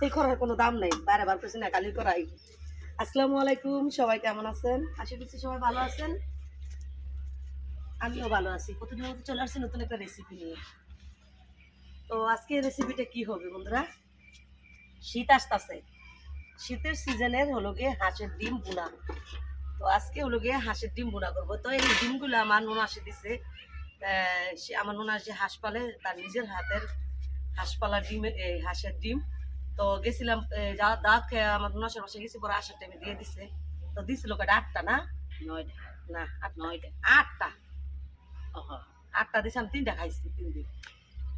এই করার কোনো দাম নেই, বারবার করছি না কালি করাই। আসসালামু আলাইকুম, সবাই কেমন আছেন? আশা করছি সবাই ভালো আছেন। আমিও ভালো আছি। প্রতিদিনের মতো চলে আসছি নতুন একটা রেসিপি নিয়ে। তো আজকে রেসিপিটা কি হবে বন্ধুরা? শীত আসতেছে, শীতের সিজনের হলো গিয়ে হাঁসের ডিম ভুনা। তো আজকে হলো গিয়ে হাঁসের ডিম ভুনা করবো। তো এই ডিমগুলো আমার নুন আসে দিছে। সে আমার নুন আসে হাঁস পালে, তার নিজের হাতের হাঁস পালা ডিম, এই হাঁসের ডিম। তো গেছিলাম যা দাঁত খেয়ে আমার নুনাশের বাসায় গেছি, পরে আসার টাইমে দিয়ে দিছে। তো দিছিল কটা? আটটা না নয়টা? না নয়টা, আটটা। আটটা দিছে, আমি তিনটা খাইছি 3 দিন।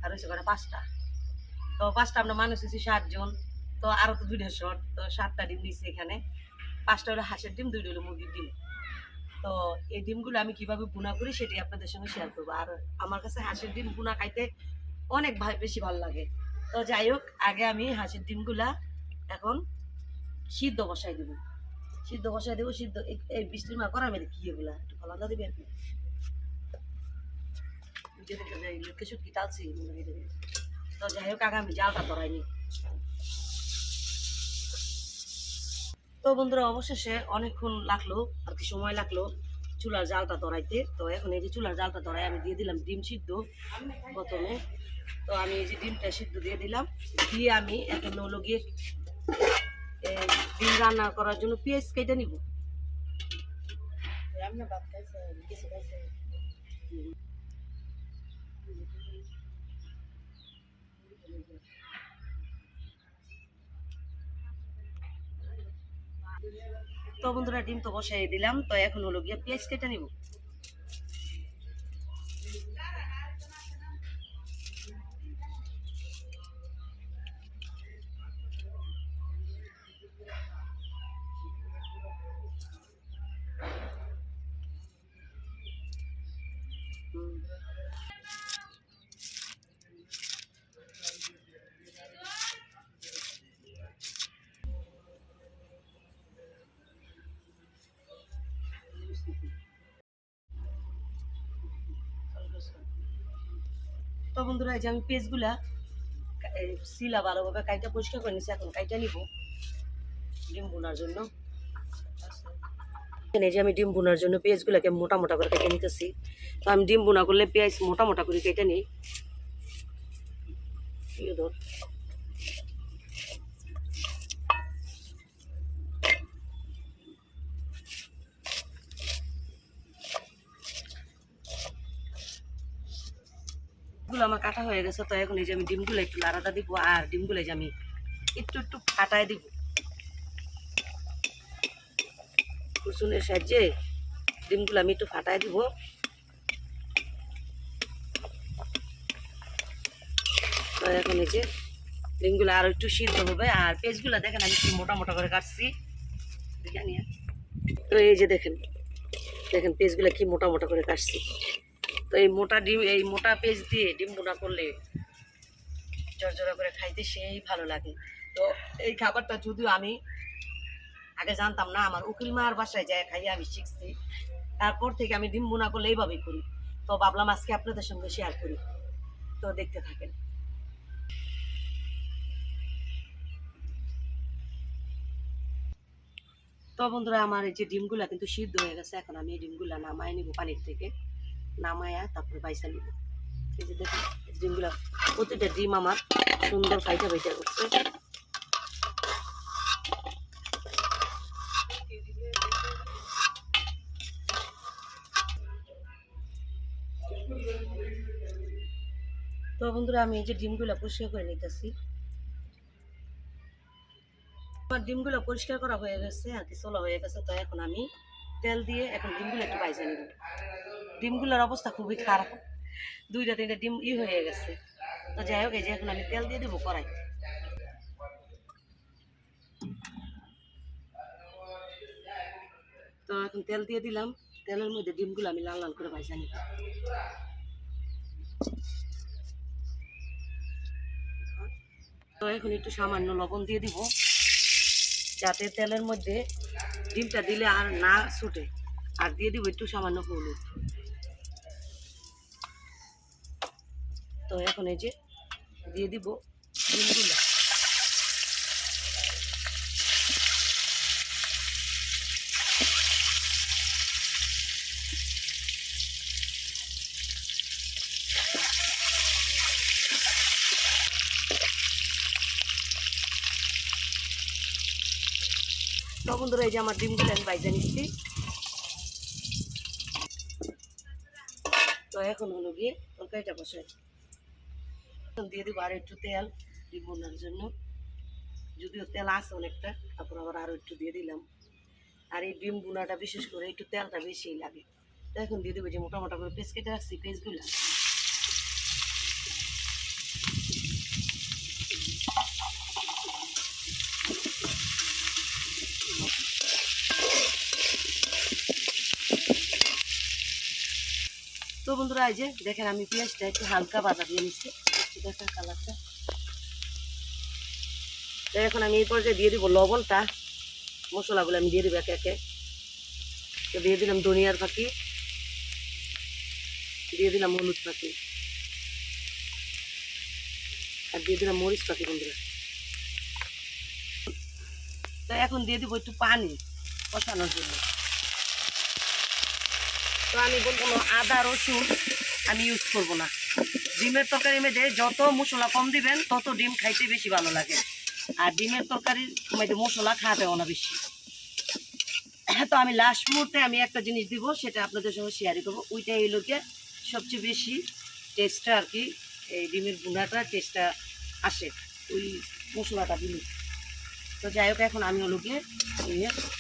আর হয়েছে কটা? 5টা। তো 5টা আমরা মানুষ হয়েছি 7 জন। তো আরো তো 2টা শর্ট, তো 7টা ডিম দিচ্ছে এখানে। 5টা হলো হাঁসের ডিম, 2টা হলো মুরগির ডিম। তো এই ডিমগুলো আমি কিভাবে বুনা করি সেটাই আপনাদের সঙ্গে শেয়ার করবো। আর আমার কাছে হাঁসের ডিম বুনা খাইতে অনেক বেশি ভালো লাগে। তো যাই হোক, আগে আমি হাঁসের ডিমগুলা এখন সিদ্ধ বসাই দেবো। সিদ্ধ বসাই দেবো। সিদ্ধ এই বৃষ্টির মা করার মেরে কি এগুলা একটু ফলাদা দিবেন। লোককে শুটকি টালছি। তো যাই হোক, আগে আমি জালটা ধরাইনি। তো বন্ধুরা, অবশেষে অনেকক্ষণ লাগলো আর কি, সময় লাগলো চুলার জালটা ধরাইতে। তো এখন এই যে চুলার জালটা ধরাই আমি দিয়ে দিলাম ডিম সিদ্ধ প্রথমে। তো আমি এই যে ডিমটা সিদ্ধ দিয়ে দিলাম, দিয়ে আমি এখন হলো গিয়ে ডিম রান্না করার জন্য পেঁয়াজ কেটে নিব। তো বন্ধুরা, ডিম তো বসাই দিলাম। তো এখন হলো গিয়ে পেঁয়াজ কেটে নিব। তো বন্ধুরা, এই যে আমি পেঁয়াজগুলা শিলা ভালোভাবে কাইটা পরিষ্কার করে নিচ্ছি। এখন কাইটা নিব ডিম বোনার জন্য। এই যে আমি ডিম বোনার জন্য পেঁয়াজগুলোকে মোটা মোটা করে কেটে নিতেছি। তো আমি ডিম বোনা করলে পেঁয়াজ মোটা মোটা করে কেটে নিই। গুলো আমার কাটা হয়ে গেছে। তো এখন এই যে আমি ডিমগুলো একটু লাড়াটা দিব, আর ডিমগুলো যে আমি একটু একটু ফাটায় দিব কুসুনের সাহায্যে। ডিমগুলো আমি একটু ফাটায় দিব। তো এখন এই যে ডিমগুলো আরো একটু সিদ্ধ হবে। আর পেঁয়াজগুলো দেখেন আমি একটু মোটা মোটা করে কাটছি। তো এই যে দেখেন দেখেন পেঁয়াজগুলো কি মোটা মোটা করে কাটছি। তো এই মোটা ডিম, এই মোটা পেঁয়াজ দিয়ে ডিম বোনা করলে জর্জরা করে খাইতে সেই ভালো লাগে। তো এই খাবারটা যদিও আমি আগে জানতাম না, আমার উকিল মার বাসায় যায় খাইয়ে আমি শিখছি। তারপর থেকে আমি ডিম বোনা করলে এইভাবেই করি। তো ভাবলাম আজকে আপনাদের সঙ্গে শেয়ার করি। তো দেখতে থাকেন। তো বন্ধুরা, আমার এই যে ডিমগুলা কিন্তু সিদ্ধ হয়ে গেছে। এখন আমি এই ডিমগুলা নামায় নিব পানির থেকে, নামায়া তারপরে বাইসা নিব। এই যে দেখুন ডিমগুলা, প্রতিটা ডিম আমার সুন্দর ফাইটা ফাইটা করছে। তো বন্ধুরা, আমি এই যে ডিমগুলা পরিষ্কার করে নিতেছি। আমার ডিমগুলো পরিষ্কার করা হয়ে গেছে আর কি, চলা হয়ে গেছে। তো এখন আমি তেল দিয়ে এখন ডিমগুলো একটু বাইজা নিব। ডিমগুলোর অবস্থা খুবই খারাপ, 2টা 3টা ডিম হয়ে গেছে। তো যাই হোক, এই যে এখন আমি তেল দিয়ে দেবো কড়াই। তো এখন তেল দিয়ে দিলাম, তেলের মধ্যে ডিমগুলো আমি লাল লাল করে ভাজা নিব। তো এখন একটু সামান্য লবণ দিয়ে দিব, যাতে তেলের মধ্যে ডিমটা দিলে আর না ছুটে। আর দিয়ে দিব একটু সামান্য হলুদ। তো এখন এই যে দিয়ে দিব ডিমগুলো। তো বন্ধুরা এই যে আমার ডিমগুলো আমি বাইজা নিচ্ছি। তো এখন হলো গিয়ে তরকারিটা বসাই, দিয়ে দিব আর একটু তেল ডিম বোনার জন্য, যদিও তেল আছে অনেকটা, তারপর আবার আরও একটু দিয়ে দিলাম। আর এই ডিম বোনাটা বিশেষ করে একটু তেলটা বেশি লাগে। তো এখন দিয়ে দেবো যে মোটা মোটা করে পেঁয়াজ কেটে রাখছি, পেঁয়াজগুলো তো বন্ধুরা এই যে দেখেন আমি পেঁয়াজটা একটু হালকা ভাজা দিয়ে নিচ্ছি, দেখেন কালারটা। তো এখন আমি এই পর্যায়ে দিয়ে দিব লবণটা, মশলাগুলো আমি দিয়ে দিব একে একে। তো দিয়ে দিলাম ধনিয়ার ফাঁকি, দিয়ে দিলাম হলুদ ফাঁকি, আর দিয়ে দিলাম মরিচ ফাঁকি বন্ধুরা। তো এখন দিয়ে দিব একটু পানি কষানোর জন্য। তো আমি বলবো আদা রসুন আমি ইউজ করবো না। ডিমের তরকারির মধ্যে যত মশলা কম দিবেন তত ডিম খাইতে বেশি ভালো লাগে, আর ডিমের তরকারির মধ্যে মশলা খাওয়াবেও না বেশি। তো আমি লাস্ট মুহূর্তে আমি একটা জিনিস দিব, সেটা আপনাদের সঙ্গে শেয়ারই করবো। ওইটাই এই লোকে সবচেয়ে বেশি টেস্টটা আর কি, এই ডিমের গুঁড়াটা টেস্টটা আসে ওই মশলাটা দিলে। তো যাই হোক এখন আমি ওগুলোকে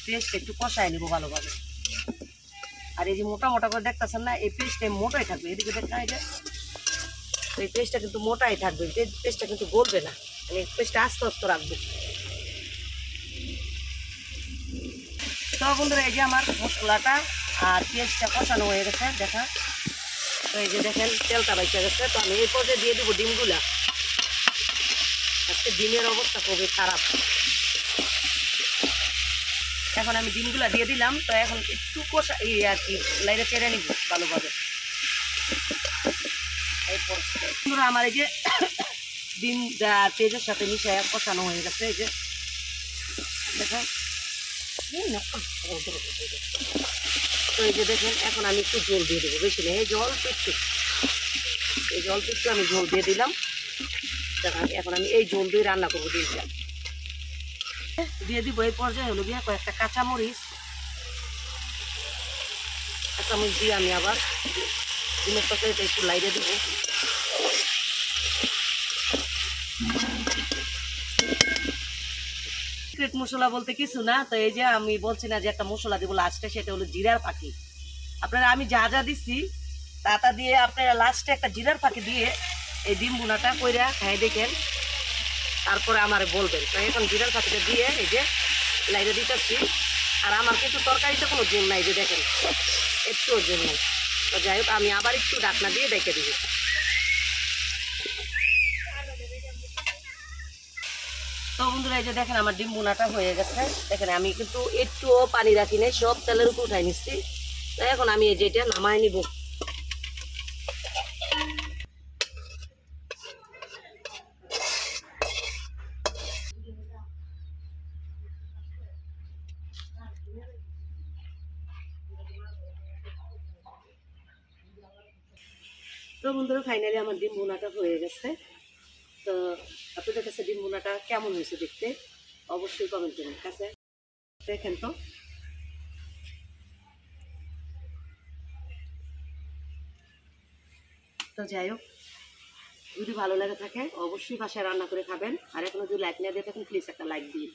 পেস্ট একটু কষাই নেবো ভালোভাবে। আর এই যে মোটা মোটা করে দেখতেছেন না, এই পেস্টটা মোটাই থাকবে, এদিকে দেখা এটা, তো এই পেস্টটা কিন্তু মোটাই থাকবে, পেস্টটা কিন্তু গলবে না, মানে পেস্টটা আস্তে আস্তে রাখবো। তো বন্ধুরা এই যে আমার মশলাটা আর পেঁয়াজটা কষানো হয়ে গেছে দেখা। তো এই যে দেখেন তেলটা বাইচা গেছে। তো আমি এই পর্যায়ে দিয়ে দেবো ডিমগুলা। আজকে ডিমের অবস্থা খুবই খারাপ। এখন আমি ডিমগুলা দিয়ে দিলাম। তো এখন একটু কষা এই আর কি লাইরে চেড়ে নিব ভালোভাবে। এরপর বন্ধুরা আমার এই যে ডিম পেঁয়াজের সাথে মিশিয়ে কষানো হয়ে গেছে। এই যে দেখেন, তো এই যে দেখেন এখন আমি একটু জল দিয়ে দেবো, বেশি নেই, এই জল একটু, এই জল একটু আমি জল দিয়ে দিলাম। দেখেন এখন আমি এই জল দিয়ে রান্না করবো ডিমটা। দিয়ে দিব এই পর্যায়ে হলো গিয়ে কয়েকটা কাঁচামরিচ, কাঁচামরিচ দিয়ে আমি আবার ডিমের তরকারিটা একটু লাইরে দিব। সিক্রেট মশলা বলতে কিছু না। তো এই যে আমি বলছি না যে একটা মশলা দেবো লাস্টে, সেটা হলো জিরার ফাঁকি। আপনারা আমি যা যা দিচ্ছি তা দিয়ে আপনারা লাস্টে একটা জিরার ফাঁকি দিয়ে এই ডিম বোনাটা কইরা খাই দেখেন, তারপরে আমার বলবেন। তো এখন জিরার ফাঁকিটা দিয়ে এই যে লাইরে দিতেছি। আর আমার কিন্তু তরকারিতে কোনো জল নাই, যে দেখেন একটুও জল নাই। তো যাই হোক আমি আবার একটু ঢাকনা দিয়ে ডেকে দিব। তো বন্ধুরা এই যে দেখেন আমার ডিম বোনাটা হয়ে গেছে। দেখেন আমি কিন্তু একটুও পানি রাখি নাই, সব তেলের উপর উঠাই নিচ্ছি। তো এখন আমি এই যেটা নামাই নিব। তো বন্ধুরা ফাইনালি আমার ডিম বোনাটা হয়ে গেছে। তো আপনাদের কাছে ডিম বোনাটা কেমন হয়েছে দেখতে অবশ্যই কমেন্ট করুন। কাছে দেখেন তো যাই হোক যদি ভালো লাগে থাকে অবশ্যই বাসায় রান্না করে খাবেন। আর এখনো যদি লাইক না দিয়ে থাকেন প্লিজ একটা লাইক দিন।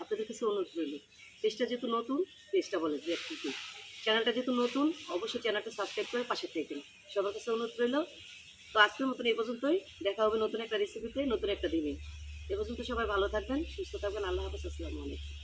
আপনাদের কাছে অনুরোধ রইল, পেজটা যেহেতু নতুন, পেজটা বলে যে একটু চ্যানেলটা যেহেতু নতুন অবশ্যই চ্যানেলটা সাবস্ক্রাইব করে পাশে থাকবেন। সবার কাছে অনুরোধ রইল। তো আজকের মতন এই পর্যন্তই, দেখা হবে নতুন একটা রেসিপিতে, নতুন একটা দিনে। এ পর্যন্ত সবাই ভালো থাকবেন, সুস্থ থাকবেন। আল্লাহ হাফেজ, আসসালামু আলাইকুম।